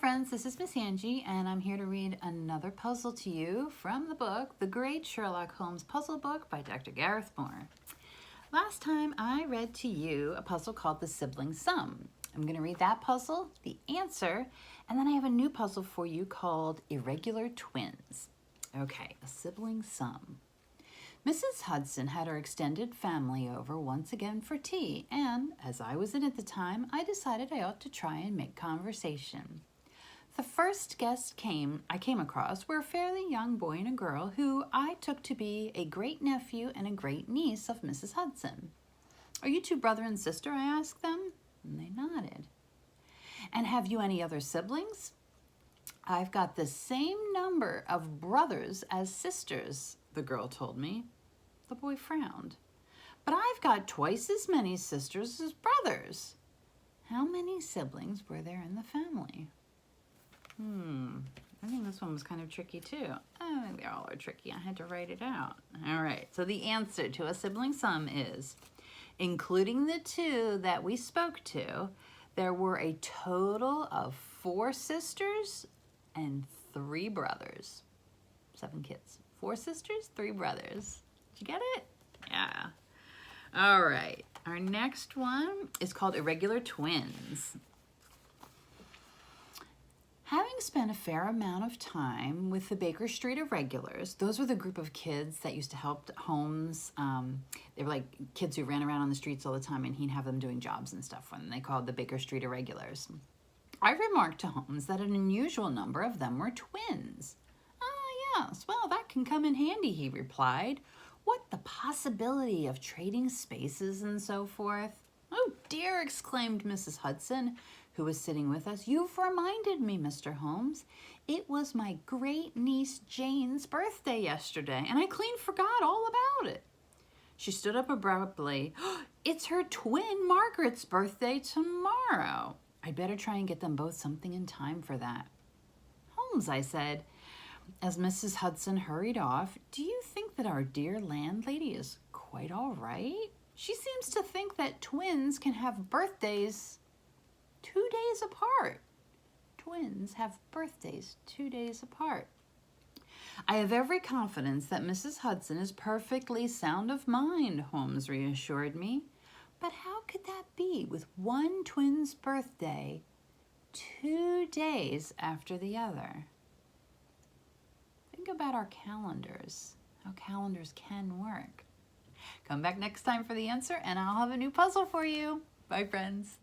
friends, this is Miss Angie, and I'm here to read another puzzle to you from the book, The Great Sherlock Holmes Puzzle Book by Dr. Gareth Moore. Last time I read to you a puzzle called the Sibling Sum. I'm going to read that puzzle, the answer, and then I have a new puzzle for you called Irregular Twins. Okay, a sibling sum. Mrs. Hudson had her extended family over once again for tea, and as I was in at the time, I decided I ought to try and make conversation. The first guest I came across were a fairly young boy and a girl who I took to be a great-nephew and a great-niece of Mrs. Hudson. "Are you two brother and sister?" I asked them, and they nodded. "And have you any other siblings?" "I've got the same number of brothers as sisters," the girl told me. The boy frowned. "But I've got twice as many sisters as brothers." How many siblings were there in the family? I think this one was kind of tricky too. I think they all are tricky. I had to write it out. All right, so the answer to a sibling sum is, including the two that we spoke to, there were a total of 4 sisters and 3 brothers. 7 kids. 4 sisters, 3 brothers. Did you get it? Yeah. All right. Our next one is called Irregular Twins. Having spent a fair amount of time with the Baker Street Irregulars, those were the group of kids that used to help Holmes. They were like kids who ran around on the streets all the time, and he'd have them doing jobs and stuff when they called the Baker Street Irregulars. I remarked to Holmes that an unusual number of them were twins. "Ah, yes, well, that can come in handy," he replied. "What the possibility of trading spaces and so forth?" "Oh dear," exclaimed Mrs. Hudson, who was sitting with us. "You've reminded me, Mr. Holmes. It was my great-niece Jane's birthday yesterday, and I clean forgot all about it." She stood up abruptly. "It's her twin Margaret's birthday tomorrow. I'd better try and get them both something in time for that." "Holmes," I said, as Mrs. Hudson hurried off, "do you think that our dear landlady is quite all right? She seems to think that twins can have birthdays 2 days apart." Twins have birthdays 2 days apart. "I have every confidence that Mrs. Hudson is perfectly sound of mind," Holmes reassured me. "But how could that be with one twin's birthday 2 days after the other?" Think about our calendars, how calendars can work. Come back next time for the answer, and I'll have a new puzzle for you. Bye, friends.